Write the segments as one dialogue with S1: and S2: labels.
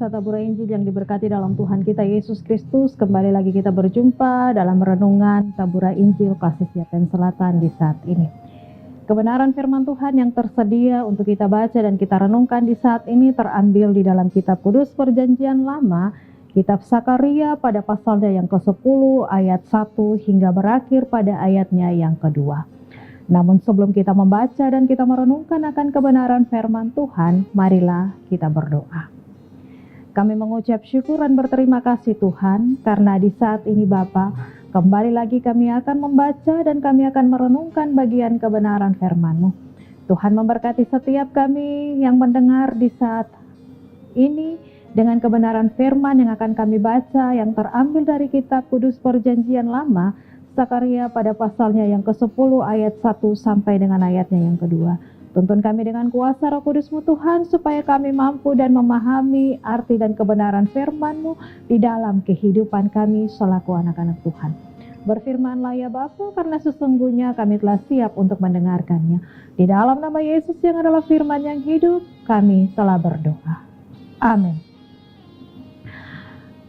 S1: Pemirsa Tabura Injil yang diberkati dalam Tuhan kita Yesus Kristus, kembali lagi kita berjumpa dalam renungan Tabura Injil Kasih Siapen Selatan di saat ini. Kebenaran firman Tuhan yang tersedia untuk kita baca dan kita renungkan di saat ini terambil di dalam kitab Kudus Perjanjian Lama, kitab Sakaria pada pasalnya yang ke-10 ayat 1 hingga berakhir pada ayatnya yang kedua. Namun sebelum kita membaca dan kita merenungkan akan kebenaran firman Tuhan, marilah kita berdoa. Kami mengucap syukur dan berterima kasih Tuhan, karena di saat ini Bapa, kembali lagi kami akan membaca dan kami akan merenungkan bagian kebenaran firman-Mu. Tuhan memberkati setiap kami yang mendengar di saat ini dengan kebenaran firman yang akan kami baca yang terambil dari kitab Kudus Perjanjian Lama, Sakaria pada pasalnya yang ke-10 ayat 1 sampai dengan ayatnya yang kedua. Tuntun kami dengan kuasa Roh Kudus-Mu Tuhan, supaya kami mampu dan memahami arti dan kebenaran firman-Mu di dalam kehidupan kami selaku anak-anak Tuhan. Berfirmanlah ya Bapa, karena sesungguhnya kami telah siap untuk mendengarkannya. Di dalam nama Yesus yang adalah firman yang hidup, kami telah berdoa. Amin.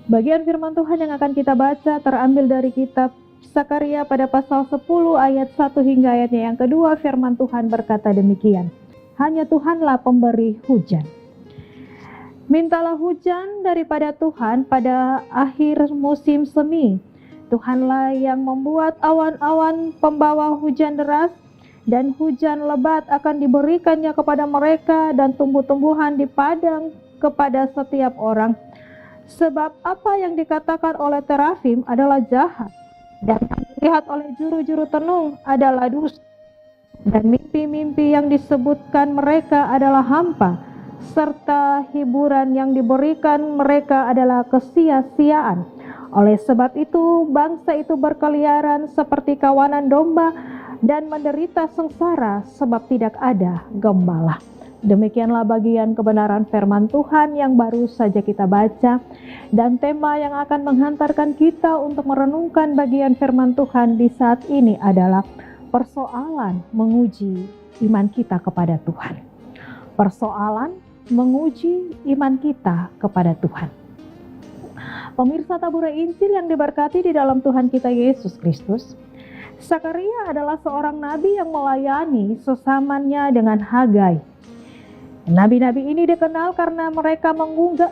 S1: Bagian firman Tuhan yang akan kita baca terambil dari kitab Sakaria pada pasal 10 ayat 1 hingga ayatnya yang kedua. Firman Tuhan berkata demikian. Hanya Tuhanlah pemberi hujan. Mintalah hujan daripada Tuhan pada akhir musim semi. Tuhanlah yang membuat awan-awan pembawa hujan deras, dan hujan lebat akan diberikannya kepada mereka, dan tumbuh-tumbuhan di padang kepada setiap orang. Sebab apa yang dikatakan oleh terafim adalah jahat, dan yang dilihat oleh juru-juru tenung adalah dusta, dan mimpi-mimpi yang disebutkan mereka adalah hampa, serta hiburan yang diberikan mereka adalah kesia-siaan. Oleh sebab itu bangsa itu berkeliaran seperti kawanan domba dan menderita sengsara sebab tidak ada gembala. Demikianlah bagian kebenaran firman Tuhan yang baru saja kita baca, dan tema yang akan menghantarkan kita untuk merenungkan bagian firman Tuhan di saat ini adalah persoalan menguji iman kita kepada Tuhan. Persoalan menguji iman kita kepada Tuhan. Pemirsa Tabura Injil yang diberkati di dalam Tuhan kita Yesus Kristus, Sakaria adalah seorang nabi yang melayani sesamanya dengan Hagai. Nabi-nabi ini dikenal karena mereka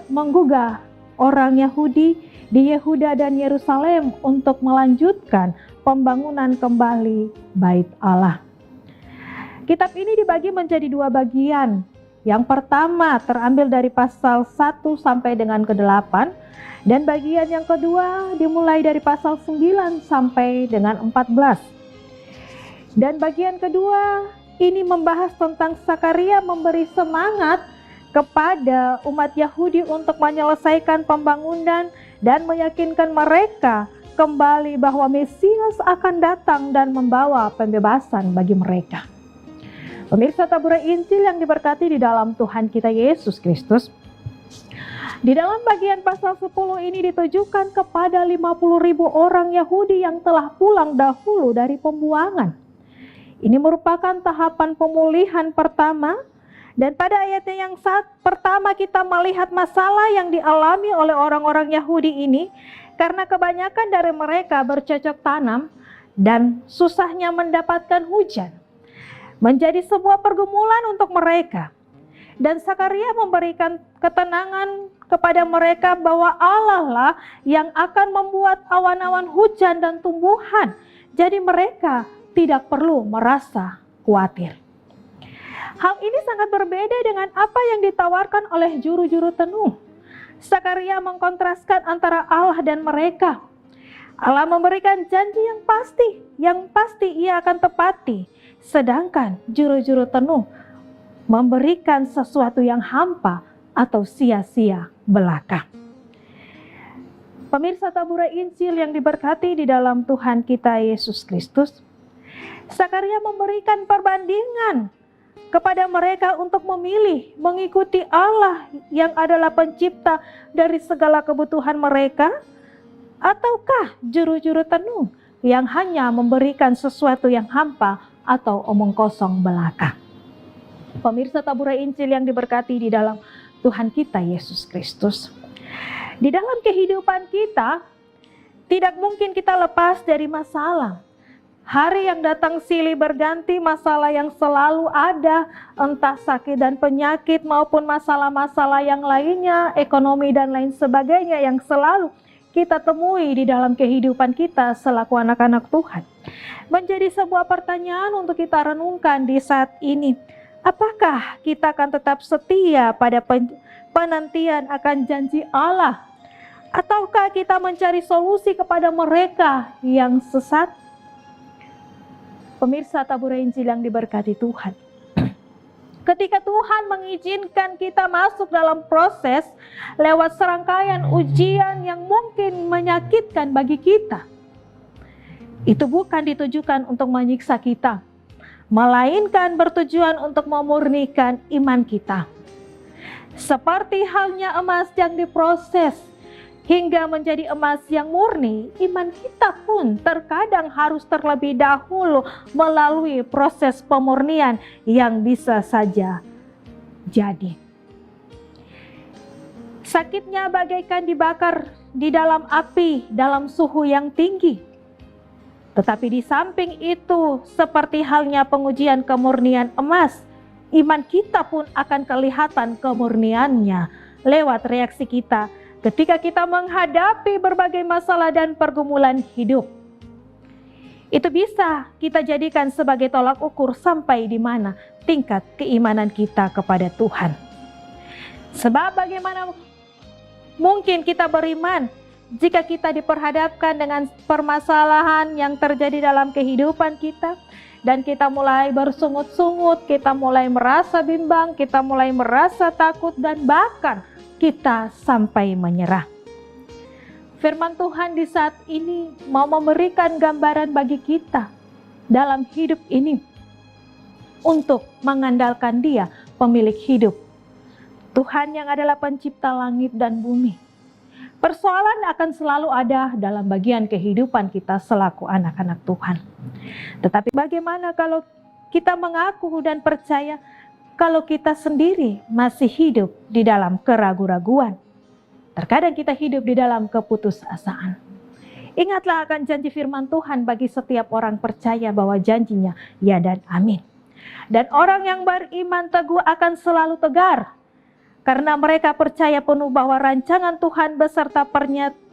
S1: menggugah orang Yahudi di Yehuda dan Yerusalem untuk melanjutkan pembangunan kembali Bait Allah. Kitab ini dibagi menjadi dua bagian. Yang pertama terambil dari pasal 1 sampai dengan ke-8, dan bagian yang kedua dimulai dari pasal 9 sampai dengan 14. Dan bagian kedua ini membahas tentang Sakaria memberi semangat kepada umat Yahudi untuk menyelesaikan pembangunan dan meyakinkan mereka kembali bahwa Mesias akan datang dan membawa pembebasan bagi mereka. Pemirsa Tabura Injil yang diberkati di dalam Tuhan kita Yesus Kristus, di dalam bagian pasal 10 ini ditujukan kepada 50.000 orang Yahudi yang telah pulang dahulu dari pembuangan. Ini merupakan tahapan pemulihan pertama, dan pada ayatnya yang pertama kita melihat masalah yang dialami oleh orang-orang Yahudi ini karena kebanyakan dari mereka bercocok tanam dan susahnya mendapatkan hujan. Menjadi sebuah pergumulan untuk mereka. Dan Sakaria memberikan ketenangan kepada mereka bahwa Allah lah yang akan membuat awan-awan hujan dan tumbuhan. Jadi mereka tidak perlu merasa khawatir. Hal ini sangat berbeda dengan apa yang ditawarkan oleh juru-juru tenung. Sakaria mengkontraskan antara Allah dan mereka. Allah memberikan janji yang pasti ia akan tepati. Sedangkan juru-juru tenung memberikan sesuatu yang hampa atau sia-sia belaka. Pemirsa Tabura Injil yang diberkati di dalam Tuhan kita Yesus Kristus, Sakaria memberikan perbandingan kepada mereka untuk memilih mengikuti Allah yang adalah pencipta dari segala kebutuhan mereka, ataukah juru-juru tenung yang hanya memberikan sesuatu yang hampa atau omong kosong belaka. Pemirsa Tabura Injil yang diberkati di dalam Tuhan kita Yesus Kristus. Di dalam kehidupan kita, tidak mungkin kita lepas dari masalah. Hari yang datang silih berganti, masalah yang selalu ada, entah sakit dan penyakit maupun masalah-masalah yang lainnya, ekonomi dan lain sebagainya yang selalu kita temui di dalam kehidupan kita selaku anak-anak Tuhan. Menjadi sebuah pertanyaan untuk kita renungkan di saat ini. Apakah kita akan tetap setia pada penantian akan janji Allah? Ataukah kita mencari solusi kepada mereka yang sesat? Pemirsa Tabur Injil yang diberkati Tuhan. Ketika Tuhan mengizinkan kita masuk dalam proses lewat serangkaian ujian yang mungkin menyakitkan bagi kita, itu bukan ditujukan untuk menyiksa kita, melainkan bertujuan untuk memurnikan iman kita. Seperti halnya emas yang diproses hingga menjadi emas yang murni, iman kita pun terkadang harus terlebih dahulu melalui proses pemurnian yang bisa saja jadi. Sakitnya bagaikan dibakar di dalam api dalam suhu yang tinggi. Tetapi di samping itu, seperti halnya pengujian kemurnian emas, iman kita pun akan kelihatan kemurniannya lewat reaksi kita ketika kita menghadapi berbagai masalah dan pergumulan hidup. Itu bisa kita jadikan sebagai tolak ukur sampai di mana tingkat keimanan kita kepada Tuhan. Sebab bagaimana mungkin kita beriman jika kita diperhadapkan dengan permasalahan yang terjadi dalam kehidupan kita, dan kita mulai bersungut-sungut, kita mulai merasa bimbang, kita mulai merasa takut, dan bahkan kita sampai menyerah. Firman Tuhan di saat ini mau memberikan gambaran bagi kita dalam hidup ini untuk mengandalkan Dia, pemilik hidup. Tuhan yang adalah pencipta langit dan bumi. Persoalan akan selalu ada dalam bagian kehidupan kita selaku anak-anak Tuhan. Tetapi bagaimana kalau kita mengaku dan percaya kalau kita sendiri masih hidup di dalam keraguan-raguan? Terkadang kita hidup di dalam keputusasaan. Ingatlah akan janji firman Tuhan bagi setiap orang percaya bahwa janjinya ya dan amin. Dan orang yang beriman teguh akan selalu tegar, karena mereka percaya penuh bahwa rancangan Tuhan beserta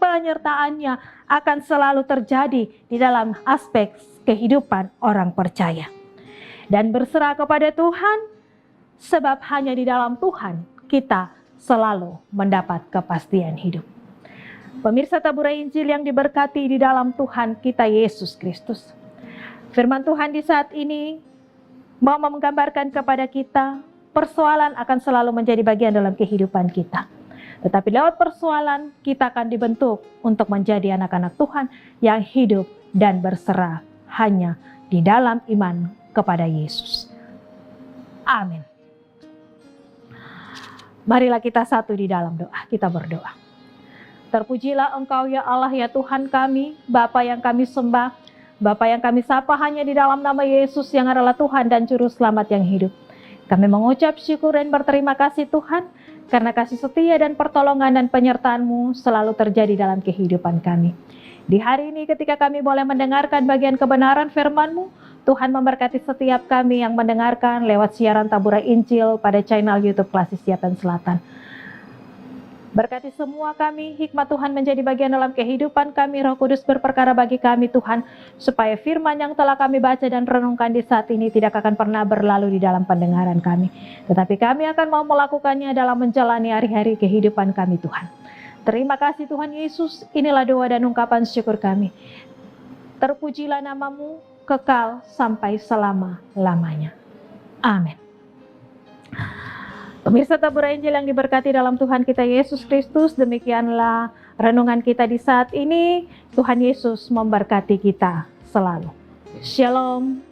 S1: penyertaannya akan selalu terjadi di dalam aspek kehidupan orang percaya. Dan berserah kepada Tuhan, sebab hanya di dalam Tuhan kita selalu mendapat kepastian hidup. Pemirsa Tabur Injil yang diberkati di dalam Tuhan kita Yesus Kristus. Firman Tuhan di saat ini mau menggambarkan kepada kita, persoalan akan selalu menjadi bagian dalam kehidupan kita. Tetapi lewat persoalan kita akan dibentuk untuk menjadi anak-anak Tuhan yang hidup dan berserah hanya di dalam iman kepada Yesus. Amin. Marilah kita satu di dalam doa, kita berdoa. Terpujilah Engkau ya Allah ya Tuhan kami, Bapa yang kami sembah, Bapa yang kami sapa hanya di dalam nama Yesus yang adalah Tuhan dan Juru Selamat yang hidup. Kami mengucap syukur dan berterima kasih Tuhan, karena kasih setia dan pertolongan dan penyertaan-Mu selalu terjadi dalam kehidupan kami. Di hari ini ketika kami boleh mendengarkan bagian kebenaran firman-Mu, Tuhan memberkati setiap kami yang mendengarkan lewat siaran Taburai Injil pada channel YouTube Klasi Siapan Selatan. Berkati semua kami, hikmat Tuhan menjadi bagian dalam kehidupan kami, Roh Kudus berperkara bagi kami Tuhan, supaya firman yang telah kami baca dan renungkan di saat ini tidak akan pernah berlalu di dalam pendengaran kami. Tetapi kami akan mau melakukannya dalam menjalani hari-hari kehidupan kami Tuhan. Terima kasih Tuhan Yesus, inilah doa dan ungkapan syukur kami. Terpujilah nama-Mu kekal sampai selama-lamanya. Amin. Pemirsa Tabur Injil yang diberkati dalam Tuhan kita Yesus Kristus, demikianlah renungan kita di saat ini. Tuhan Yesus memberkati kita selalu. Shalom.